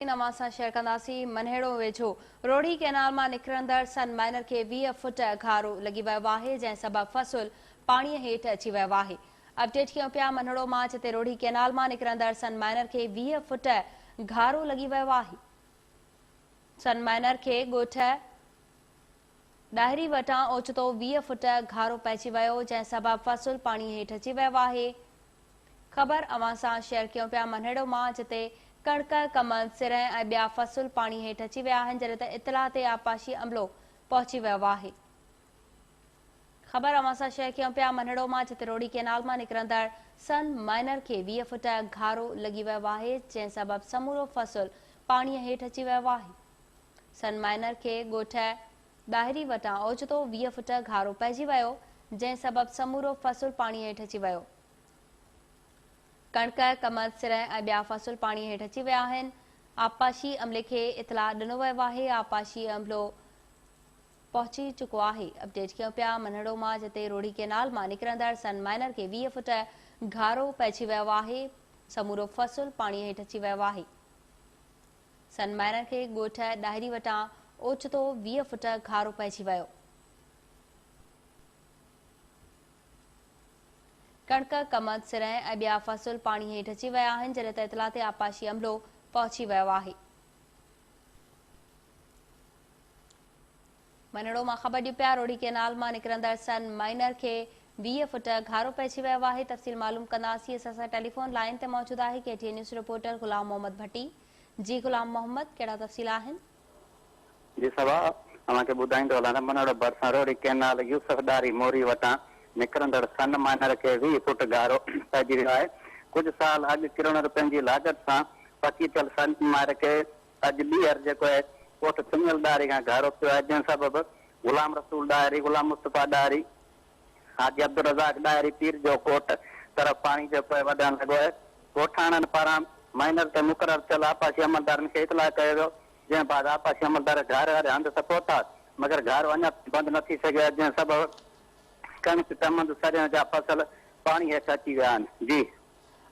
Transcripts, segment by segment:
नवां सां शेयर कंदासीं। मनहेड़ो वेझो रोड़ी कैनाल मां निकिरंदड़ सन माइनर खे 20 फुट घारो लॻी वियो आहे, जंहिं सबबि फसुल पाणीअ हेठि अची वियो आहे। अपडेट कयूं पिया मनहेड़ो मां, जिते रोड़ी कैनाल मां निकिरंदड़ सन माइनर खे 20 फुट घारो लॻी वियो आहे। सन माइनर खे ॻोठ ॾाहिरी वटां ओचितो 20 फुट घारो पइजी वियो, जंहिं सबबि फसुल पाणीअ हेठि अची वियो आहे। ख़बर अवां सां शेयर कयूं पिया मनहेड़ो मां, जिते कणक, कमल, सिरह ऐं ॿिया फसुल पाणी हेठि अची विया आहिनि, जॾहिं त इतला ते आपाशी अमलो पहुची वियो आहे। ख़बर अवां सां शेयर कयूं पिया मनहेड़ो मां, जिते रोड़ी कैनाल मां निकिरंदड़ सन माइनर खे 20 फुट घारो लॻी वियो आहे, जंहिं सबबि समूरो फसुल पाणीअ हेठि अची वियो आहे। सन माइनर खे ॻोठ ॾाहिरी वटां ओचितो 20 फुट घारो पइजी वियो, जंहिं सबबि समूरो फसुल पाणीअ हेठि अची वियो। कणक, कमल, सिरह ऐं ॿिया फसुल पाणी हेठि अची विया आहिनि। आपाशी अमले खे इतला ॾिनो वियो आहे। आपाशी अमलो पहुची चुको आहे। अपडेट कयूं पिया मनहेड़ो मां, जिते रोड़ी कैनाल मां निकिरंदड़ सन माइनर खे 20 फुट घारो पइजी वियो आहे। समूरो फसुल पाणीअ हेठि अची वियो आहे। सन माइनर खे ॻोठ ॾाहिरी वटां ओचितो 20 फुट घारो पइजी वियो। कणक, कमल, सिरह ऐं ॿिया फसुल पाणी हेठि अची विया आहिनि, जॾहिं त इतला ते आपाशी अमलो पहुची वियो आहे। मनहेड़ो मां ख़बर ॾियूं पिया, रोड़ी कैनाल मां निकिरंदड़ सन माइनर खे 20 फुट घारो पइजी वियो आहे। तफ़सील मालूम कंदासीं। असां सां टेलीफोन लाइन ते मौजूद आहे KTN न्यूज़ रिपोर्टर गुलाम मोहम्मद भट्टी। जी गुलाम मोहम्मद, कहिड़ा तफ़सील आहिनि? जी सभा अव्हांखे ॿुधाईंदो हलां। मनहेड़ो भरिसां रोड़ी कैनाल यूसफदारी मोरी वटां निकिरंदड़ सन माइनर खे 20 फुट घारो पइजी वियो आहे। कुझु साल अॻु किरण रुपयनि जी लागत सां पकी थियल सन माइनर खे अॼु ॿीहर जेको आहे कोट सुञल ॾारी खां घारो पियो आहे, जंहिं सबबि गुलाम रसूल ॾारी, गुलाम मुस्तफ़ा ॾारी, हाजी अब्दुल रज़ाक ॾारी पीर जो कोट तरफ़ पाणी जो वधण लॻो आहे। ॻोठाणनि पारां माइनर ते मुक़ररु थियल आपाशी अमलदारनि खे इतला कयो वियो, जंहिं बाद आपाशी अमलदार घारे वारे हंधि त पहुता, मगर घारो अञा बंदि न थी सघियो आहे, जंहिं सबबि कणिक, टमंद, सरियह जा फसल पाणी हेठि अची विया आहिनि। जी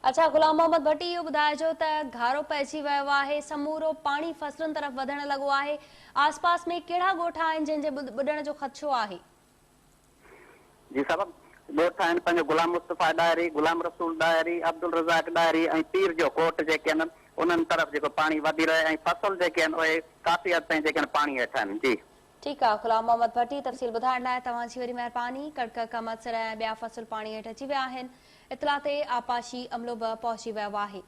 अच्छा गुलाम मोहम्मद भट्टी, इहो ॿुधाइजो त घारो पइजी वियो आहे, समूरो पाणी फसलुनि तरफ़ वधण लॻो आहे। आसपास में कहिड़ा ॻोठ आहिनि जंहिंजे ॿुॾण जो ख़दशो आहे? जी सभु ॻोठ आहिनि पंहिंजो गुलाम मुस्तफ़ा ॾारी, गुलाम रसूल ॾारी, अब्दुल रज़ाक ॾारी ऐं पीर जो कोट जेके आहिनि उन्हनि तरफ़ जेको पाणी वधी रहे ऐं फसल जेके आहिनि उहे काफ़ी हद ताईं जेके आहिनि पाणी हेठि आहिनि। जी ठीकु आहे गुलाम मोहम्मद भट्टी, तफ़सील ॿुधाइण लाइ तव्हांजी वरी महिरबानी। कणक, कमल, सिरह ऐं ॿिया फसुल पाणी हेठि अची विया आहिनि। इतला ते आपाशी अमलो बि पहुची वियो आहे।